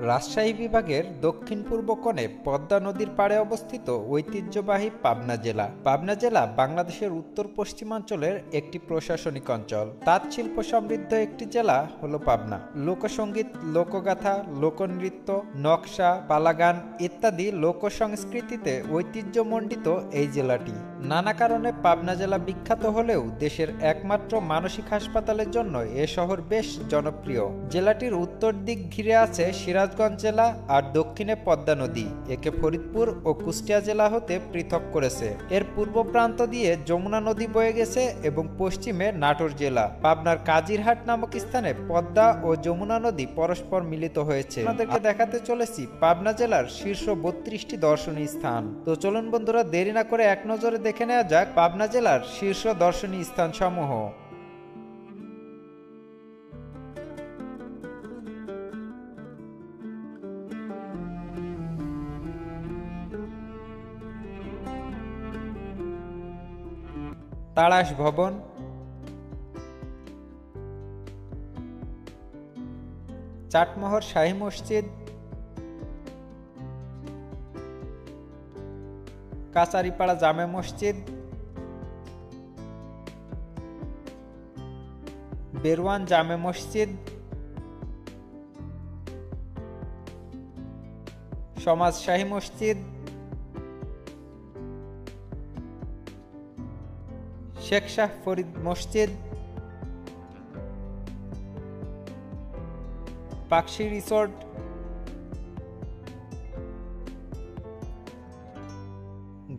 রাজশাহী বিভাগের দক্ষিণ পূর্ব কোণে পদ্মা নদীর পাড়ে অবস্থিত ঐতিহ্যবাহী পাবনা জেলা। পাবনা জেলা বাংলাদেশের উত্তর পশ্চিমাঞ্চলের একটি প্রশাসনিক অঞ্চল। তাঁত শিল্প সমৃদ্ধ একটি জেলা হলো পাবনা। লোকসঙ্গীত, লোকগাথা, লোকনৃত্য, নকশা, পালাগান ইত্যাদি লোকসংস্কৃতিতে ঐতিহ্যমণ্ডিত এই জেলাটি। নানা কারণে পাবনা জেলা বিখ্যাত হলেও দেশের একমাত্র মানসিক হাসপাতালের জন্য এ শহর বেশ জনপ্রিয়। জেলাটির উত্তর দিক ঘিরে আছে সিরাজগঞ্জ জেলা আর দক্ষিণে পদ্মা নদী একে ফরিদপুর ও কুষ্টিয়া জেলা হতে পৃথক করেছে। এর পূর্ব প্রান্ত দিয়ে যমুনা নদী বয়ে গেছে এবং পশ্চিমে নাটোর জেলা। পাবনার কাজিরহাট নামক স্থানে পদ্মা ও যমুনা নদী পরস্পর মিলিত হয়েছে। আমাদেরকে দেখাতে চলেছি পাবনা জেলার শীর্ষ 32টি দর্শনীয় স্থান। তো চলুন বন্ধুরা, দেরি না করে এক নজরে দেখে নেওয়া যাক পাবনা জেলার শীর্ষ দর্শনীয় স্থান সমূহ। তাড়াশ ভবন, চাটমোহর শাহী মসজিদ, কাচারিপাড়া জামে মসজিদ, বেরওয়ান জামে মসজিদ, সমাজ শাহী মসজিদ, শেখ শাহ ফরিদ মসজিদ, পাকশি রিসোর্ট,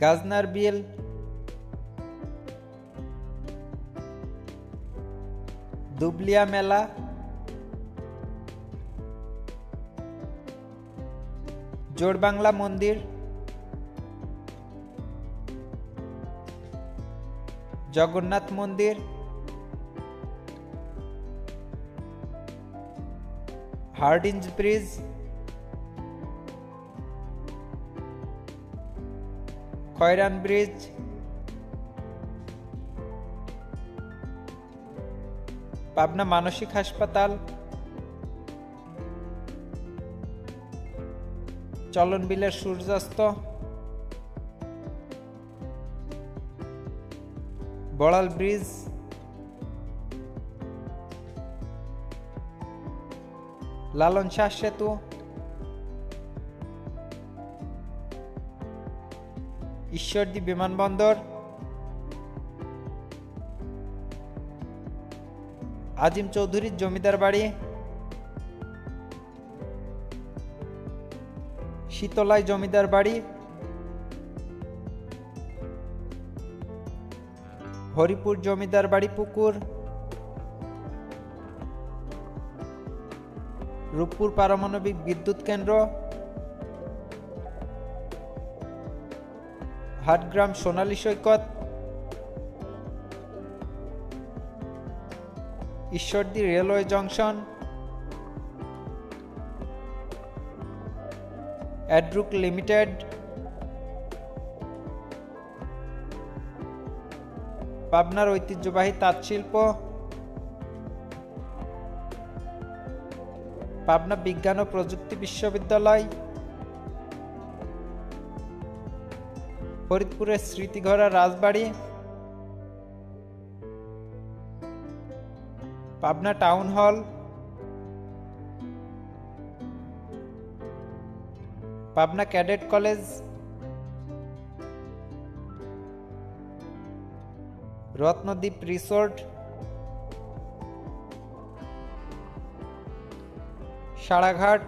গাজনার বিল, দুবলিয়া মেলা, জোড়বাংলা মন্দির, জগন্নাথ মন্দির, হার্ডিঞ্জ ব্রিজ, খয়রান ব্রিজ, পাবনা মানসিক হাসপাতাল, চলন বিলের সূর্যাস্ত, বড়াল ব্রিজ, লালন শাহ সেতু, ঈশ্বরদী বিমানবন্দর, আজিম চৌধুরীর জমিদার বাড়ি, শীতলাই জমিদার বাড়ি, হরিপুর জমিদার বাড়ি পুকুর, রূপপুর পারমাণবিক বিদ্যুৎ কেন্দ্র, হাটগ্রাম সোনালী সৈকত, ঈশ্বরদী রেলওয়ে জংশন, অ্যাড্রুক লিমিটেড, পাবনার ঐতিহ্যবাহী তাঁত শিল্প, পাবনা বিজ্ঞান ও প্রযুক্তি বিশ্ববিদ্যালয়, ফরিদপুরের স্মৃতিঘরা রাজবাড়ি, Pabna town hall, Pabna cadet college, Ratnadweep resort, সাড়াঘাট,